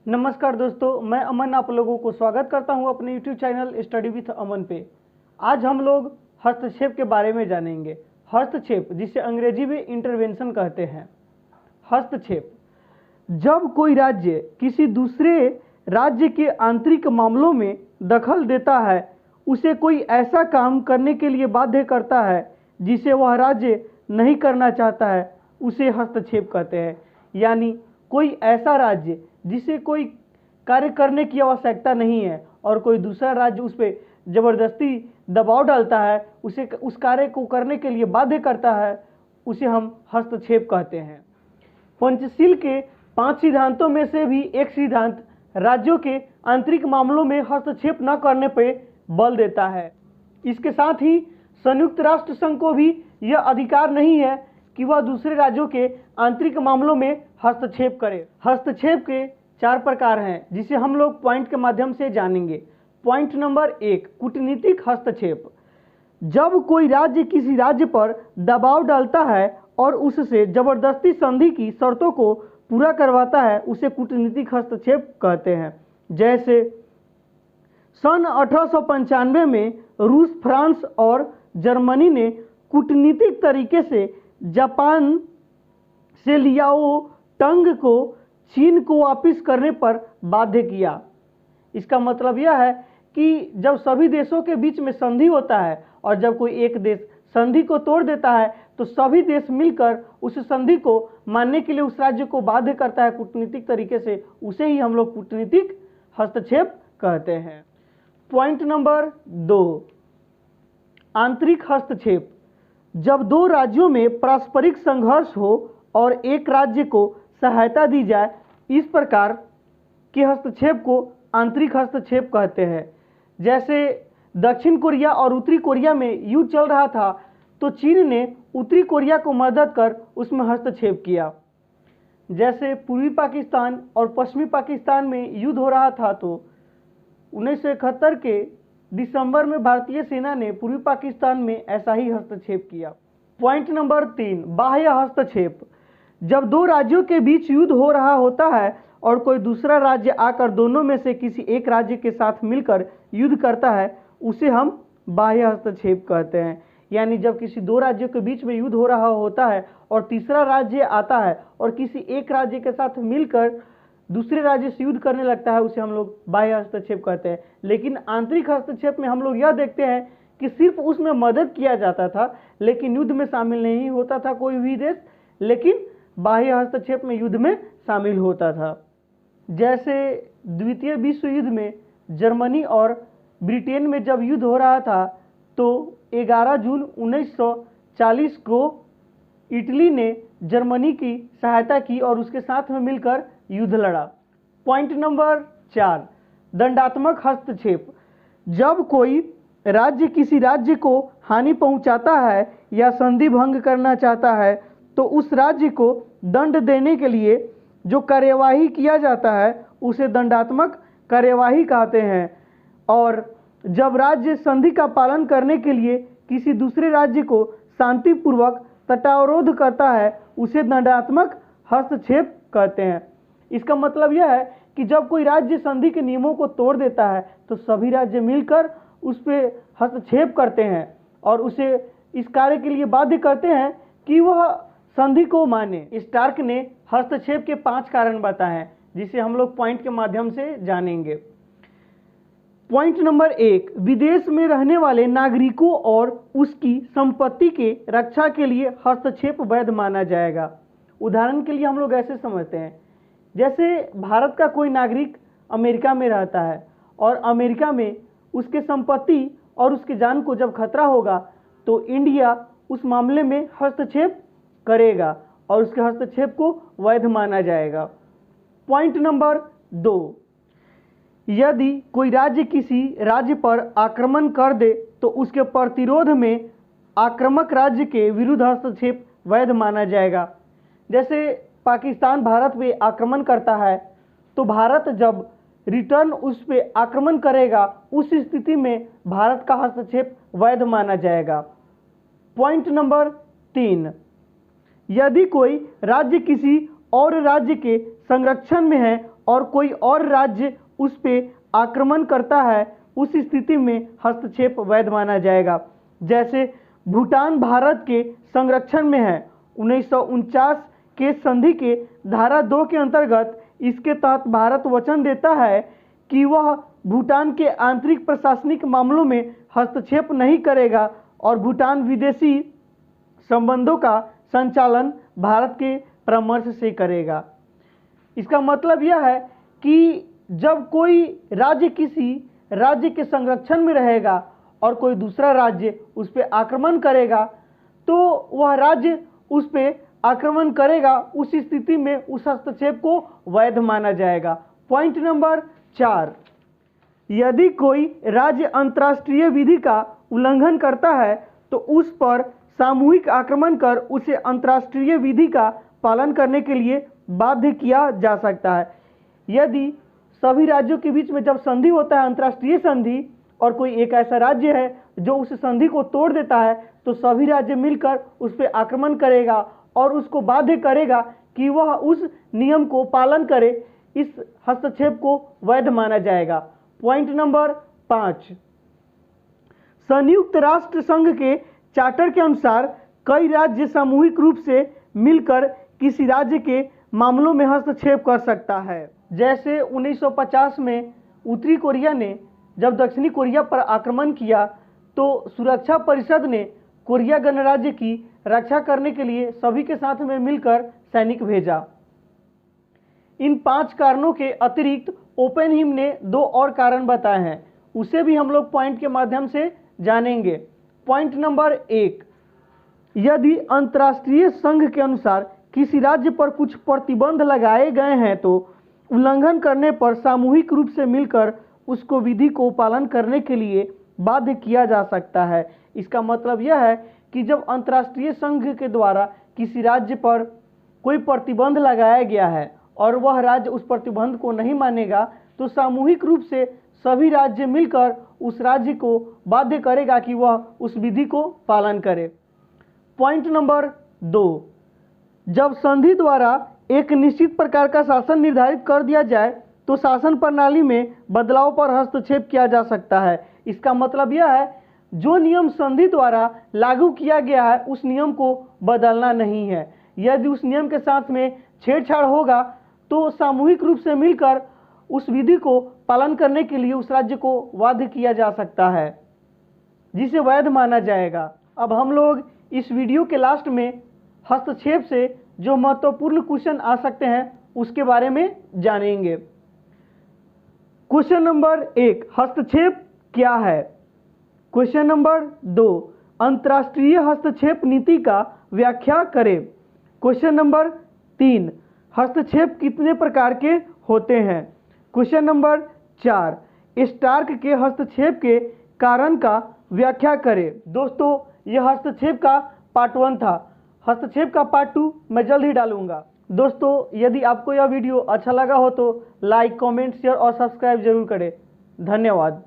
नमस्कार दोस्तों, मैं अमन आप लोगों को स्वागत करता हूं अपने यूट्यूब चैनल स्टडी विथ अमन पे। आज हम लोग हस्तक्षेप के बारे में जानेंगे। हस्तक्षेप, जिसे अंग्रेजी में इंटरवेंशन कहते हैं। हस्तक्षेप, जब कोई राज्य किसी दूसरे राज्य के आंतरिक मामलों में दखल देता है, उसे कोई ऐसा काम करने के लिए बाध्य करता है जिसे वह राज्य नहीं करना चाहता है, उसे हस्तक्षेप कहते हैं। यानी कोई ऐसा राज्य जिसे कोई कार्य करने की आवश्यकता नहीं है और कोई दूसरा राज्य उस पर जबरदस्ती दबाव डालता है, उसे उस कार्य को करने के लिए बाध्य करता है, उसे हम हस्तक्षेप कहते हैं। पंचशील के 5 सिद्धांतों में से भी एक सिद्धांत राज्यों के आंतरिक मामलों में हस्तक्षेप न करने पर बल देता है। इसके साथ ही संयुक्त राष्ट्र संघ को भी यह अधिकार नहीं है कि वह दूसरे राज्यों के आंतरिक मामलों में हस्तक्षेप करे। हस्तक्षेप के 4 प्रकार हैं, जिसे हम लोग पॉइंट के माध्यम से जानेंगे। पॉइंट नंबर 1, कूटनीतिक हस्तक्षेप। जब कोई राज्य किसी राज्य पर दबाव डालता है और उससे जबरदस्ती संधि की शर्तों को पूरा करवाता है, उसे कूटनीतिक हस्तक्षेप कहते हैं। जैसे सन 1895 में रूस, फ्रांस और जर्मनी ने कूटनीतिक तरीके से जापान से लियाओ टंग को चीन को वापस करने पर बाध्य किया। इसका मतलब यह है कि जब सभी देशों के बीच में संधि होता है और जब कोई एक देश संधि को तोड़ देता है तो सभी देश मिलकर उस संधि को मानने के लिए उस राज्य को बाध्य करता है कूटनीतिक तरीके से, उसे ही हम लोग कूटनीतिक हस्तक्षेप कहते हैं। पॉइंट नंबर 2, आंतरिक हस्तक्षेप। जब 2 राज्यों में पारस्परिक संघर्ष हो और एक राज्य को सहायता दी जाए, इस प्रकार के हस्तक्षेप को आंतरिक हस्तक्षेप कहते हैं। जैसे दक्षिण कोरिया और उत्तरी कोरिया में युद्ध चल रहा था तो चीन ने उत्तरी कोरिया को मदद कर उसमें हस्तक्षेप किया। जैसे पूर्वी पाकिस्तान और पश्चिमी पाकिस्तान में युद्ध हो रहा था तो 1971 के दिसंबर में भारतीय सेना ने पूर्वी पाकिस्तान में ऐसा ही हस्तक्षेप किया। पॉइंट नंबर 3, बाह्य हस्तक्षेप। जब 2 राज्यों के बीच युद्ध हो रहा होता है और कोई दूसरा राज्य आकर दोनों में से किसी एक राज्य के साथ मिलकर युद्ध करता है, उसे हम बाह्य हस्तक्षेप कहते हैं। यानी जब किसी 2 राज्यों के बीच में युद्ध हो रहा होता है और तीसरा राज्य आता है और किसी एक राज्य के साथ मिलकर दूसरे राज्य से युद्ध करने लगता है, उसे हम लोग बाह्य हस्तक्षेप कहते हैं। लेकिन आंतरिक हस्तक्षेप में हम लोग यह देखते हैं कि सिर्फ उसमें मदद किया जाता था, लेकिन युद्ध में शामिल नहीं होता था कोई भी देश, लेकिन बाह्य हस्तक्षेप में युद्ध में शामिल होता था। जैसे द्वितीय विश्व युद्ध में जर्मनी और ब्रिटेन में जब युद्ध हो रहा था तो 11 जून 1940 को इटली ने जर्मनी की सहायता की और उसके साथ में मिलकर युद्ध लड़ा। पॉइंट नंबर 4, दंडात्मक हस्तक्षेप। जब कोई राज्य किसी राज्य को हानि पहुंचाता है या संधि भंग करना चाहता है तो उस राज्य को दंड देने के लिए जो कार्यवाही किया जाता है उसे दंडात्मक कार्यवाही कहते हैं। और जब राज्य संधि का पालन करने के लिए किसी दूसरे राज्य को शांतिपूर्वक तटावरोध करता है, उसे दंडात्मक हस्तक्षेप कहते हैं। इसका मतलब यह है कि जब कोई राज्य संधि के नियमों को तोड़ देता है तो सभी राज्य मिलकर उस पर हस्तक्षेप करते हैं और उसे इस कार्य के लिए बाध्य करते हैं कि वह संधि को माने। स्टार्क ने हस्तक्षेप के 5 कारण बताए हैं, जिसे हम लोग पॉइंट के माध्यम से जानेंगे। पॉइंट नंबर 1, विदेश में रहने वाले नागरिकों और उसकी संपत्ति के रक्षा के लिए हस्तक्षेप वैध माना जाएगा। उदाहरण के लिए हम लोग ऐसे समझते हैं, जैसे भारत का कोई नागरिक अमेरिका में रहता है और अमेरिका में उसके संपत्ति और उसके जान को जब खतरा होगा तो इंडिया उस मामले में हस्तक्षेप करेगा और उसके हस्तक्षेप को वैध माना जाएगा। पॉइंट नंबर 2, यदि कोई राज्य किसी राज्य पर आक्रमण कर दे तो उसके प्रतिरोध में आक्रामक राज्य के विरुद्ध हस्तक्षेप वैध माना जाएगा। जैसे पाकिस्तान भारत पे आक्रमण करता है तो भारत जब रिटर्न उस पर आक्रमण करेगा, उस स्थिति में भारत का हस्तक्षेप वैध माना जाएगा। पॉइंट नंबर 3, यदि कोई राज्य किसी और राज्य के संरक्षण में है और कोई और राज्य उस पर आक्रमण करता है, उस स्थिति में हस्तक्षेप वैध माना जाएगा। जैसे भूटान भारत के संरक्षण में है। 1949 के संधि के धारा 2 के अंतर्गत इसके तहत भारत वचन देता है कि वह भूटान के आंतरिक प्रशासनिक मामलों में हस्तक्षेप नहीं करेगा और भूटान विदेशी संबंधों का संचालन भारत के परामर्श से करेगा। इसका मतलब यह है कि जब कोई राज्य किसी राज्य के संरक्षण में रहेगा और कोई दूसरा राज्य उस पर आक्रमण करेगा तो वह राज्य उस पर आक्रमण करेगा, उस स्थिति में उस हस्तक्षेप को वैध माना जाएगा। पॉइंट नंबर 4, यदि कोई राज्य अंतर्राष्ट्रीय विधि का उल्लंघन करता है तो उस पर सामूहिक आक्रमण कर उसे अंतर्राष्ट्रीय विधि का पालन करने के लिए बाध्य किया जा सकता है। यदि सभी राज्यों के बीच में जब संधि होता है, अंतर्राष्ट्रीय संधि, और कोई एक ऐसा राज्य है जो उस संधि को तोड़ देता है तो सभी राज्य मिलकर उस पर आक्रमण करेगा और उसको बाध्य करेगा कि वह उस नियम को पालन करे। इस हस्तक्षेप को वैध माना जाएगा। पॉइंट नंबर 5, संयुक्त राष्ट्र संघ के चार्टर के अनुसार कई राज्य सामूहिक रूप से मिलकर किसी राज्य के मामलों में हस्तक्षेप कर सकता है। जैसे 1950 में उत्तरी कोरिया ने जब दक्षिणी कोरिया पर आक्रमण किया तो सुरक्षा परिषद ने कोरिया गणराज्य की रक्षा करने के लिए सभी के साथ में मिलकर सैनिक भेजा। इन 5 कारणों के अतिरिक्त ओपेनहीम ने 2 और कारण बताए हैं, उसे भी हम लोग पॉइंट के माध्यम से जानेंगे। पॉइंट नंबर 1, यदि अंतर्राष्ट्रीय संघ के अनुसार किसी राज्य पर कुछ प्रतिबंध लगाए गए हैं तो उल्लंघन करने पर सामूहिक रूप से मिलकर उसको विधि को पालन करने के लिए बाध्य किया जा सकता है। इसका मतलब यह है कि जब अंतर्राष्ट्रीय संघ के द्वारा किसी राज्य पर कोई प्रतिबंध लगाया गया है और वह राज्य उस प्रतिबंध को नहीं मानेगा तो सामूहिक रूप से सभी राज्य मिलकर उस राज्य को बाध्य करेगा कि वह उस विधि को पालन करे। पॉइंट नंबर 2, जब संधि द्वारा एक निश्चित प्रकार का शासन निर्धारित कर दिया जाए तो शासन प्रणाली में बदलाव पर हस्तक्षेप किया जा सकता है। इसका मतलब यह है जो नियम संधि द्वारा लागू किया गया है उस नियम को बदलना नहीं है। यदि उस नियम के साथ में छेड़छाड़ होगा तो सामूहिक रूप से मिलकर उस विधि को पालन करने के लिए उस राज्य को बाध्य किया जा सकता है, जिसे वैध माना जाएगा। अब हम लोग इस वीडियो के लास्ट में हस्तक्षेप से जो महत्वपूर्ण क्वेश्चन आ सकते हैं उसके बारे में जानेंगे। क्वेश्चन नंबर 1, हस्तक्षेप क्या है? क्वेश्चन नंबर 2, अंतर्राष्ट्रीय हस्तक्षेप नीति का व्याख्या करें। क्वेश्चन नंबर 3, हस्तक्षेप कितने प्रकार के होते हैं? क्वेश्चन नंबर 4, स्टार्क के हस्तक्षेप के कारण का व्याख्या करें। दोस्तों, यह हस्तक्षेप का पार्ट 1 था। हस्तक्षेप का पार्ट 2 मैं जल्द ही डालूंगा। दोस्तों, यदि आपको यह वीडियो अच्छा लगा हो तो लाइक, कमेंट, शेयर और सब्सक्राइब जरूर करें। धन्यवाद।